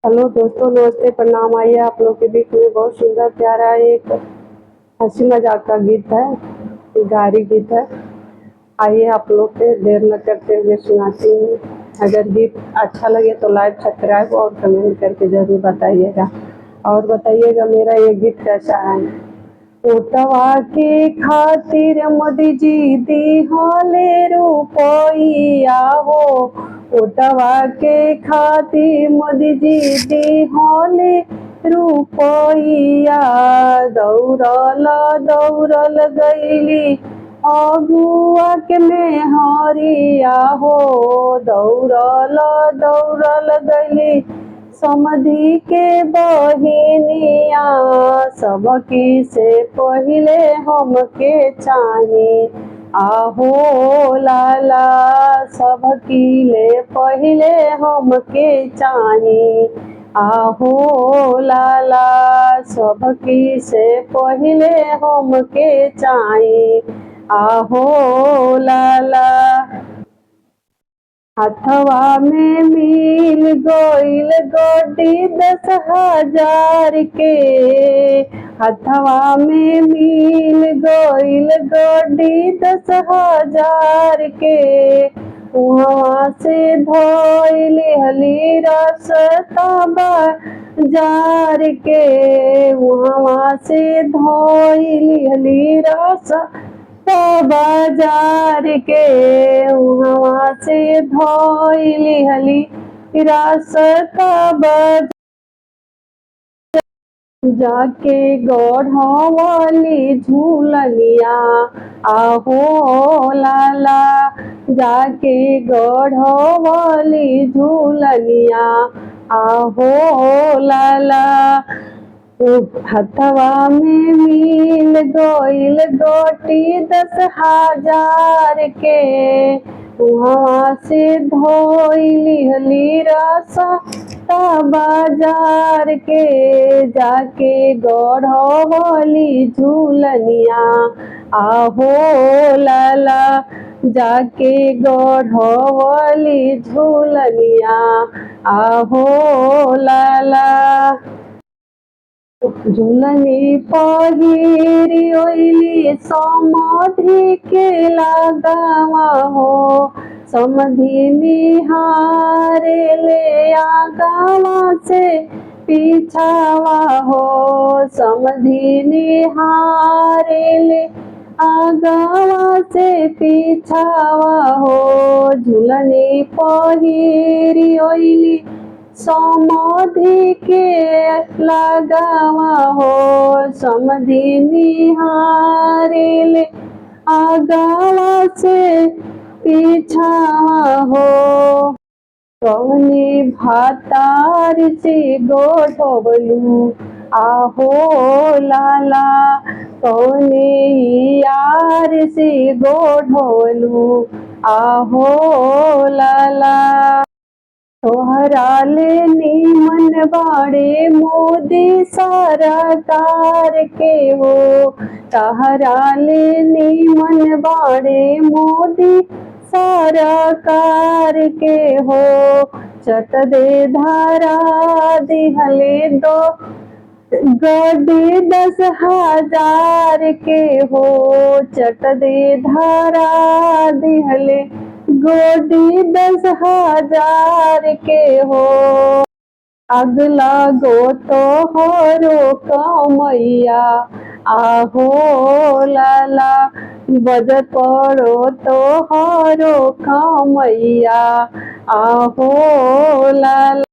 Hello दोस्तों, नमस्ते, प्रणाम। आइए आप लोग के बीच में बहुत सुंदर प्यारा एक हंसी मजाक का गीत है, गारी गीत है। आइए आप लोग के देर न करते हुए सुनाती हूँ। अगर गीत अच्छा लगे तो लाइक, सब्सक्राइब और कमेंट करके ज़रूर बताइएगा, और बताइएगा मेरा ये गीत कैसा है। ओटवा के खातिर मोदी जी दी होले रुपइया हो। ओटवा के खातिर मोदी जी दी होले रुपइया। दौड़ल दौड़ल गईली अगुआ के मेहरिया हो। दौड़ल दौड़ल गईली समधी के बहिनिया। सबकी से पहिले हमके चाही आहो लाला। सबकी ले पहिले हमके चाही आहो लाला। सबकी से पहिले हमके चाही आहो लाला। हथवा में मिल गईल गोटी 10,000 के। हथवा में मिल गईल गोटी 10,000 के। वहाँ से धोइली हली रास्ता बाजार के। वहाँ से धोइली हली रास्ता बाजार के। वहाँ से धोइली हली रास्ता बाजार। जाके गढ़वाली झूलनिया आहो लाला। जाके गढ़वाली झूलनिया आहो लाला। हथवा में मिल गईल गोटी 10,000 के। वहाँ से धोइली हली रास्ता बाजार के। जाके गढ़वाली झूलनिया आहो लाला। जाके गढ़वाली झूलनिया आहो लाला। झूलनी पहिरी ओइली समधी के लगावा हो। समधी निहारे ले आगावा से पीछावा हो। समधी निहारे ले आगावा से पीछावा हो। झूलनी पहिरी ओइली समधी के लगावा हो। समधी निहारिल आगावा से पीछावा हो। कौनी भातार से गोठवलू आहो लाला। कौनी यार से गोठवलू आहो लाला। तोहरा ले नीमन बाड़े मोदी सरकार के हो। तोहरा ले नीमन बाड़े मोदी सरकार के हो। चट दे धारा दिहले दो गड्डी 10,000 के हो। चट दे धारा दिहले गोडी 10,000 के हो। अगला गो तो हरो कमैया आहो लाला। बज पड़ो तो हरो कमैया आहो लाला।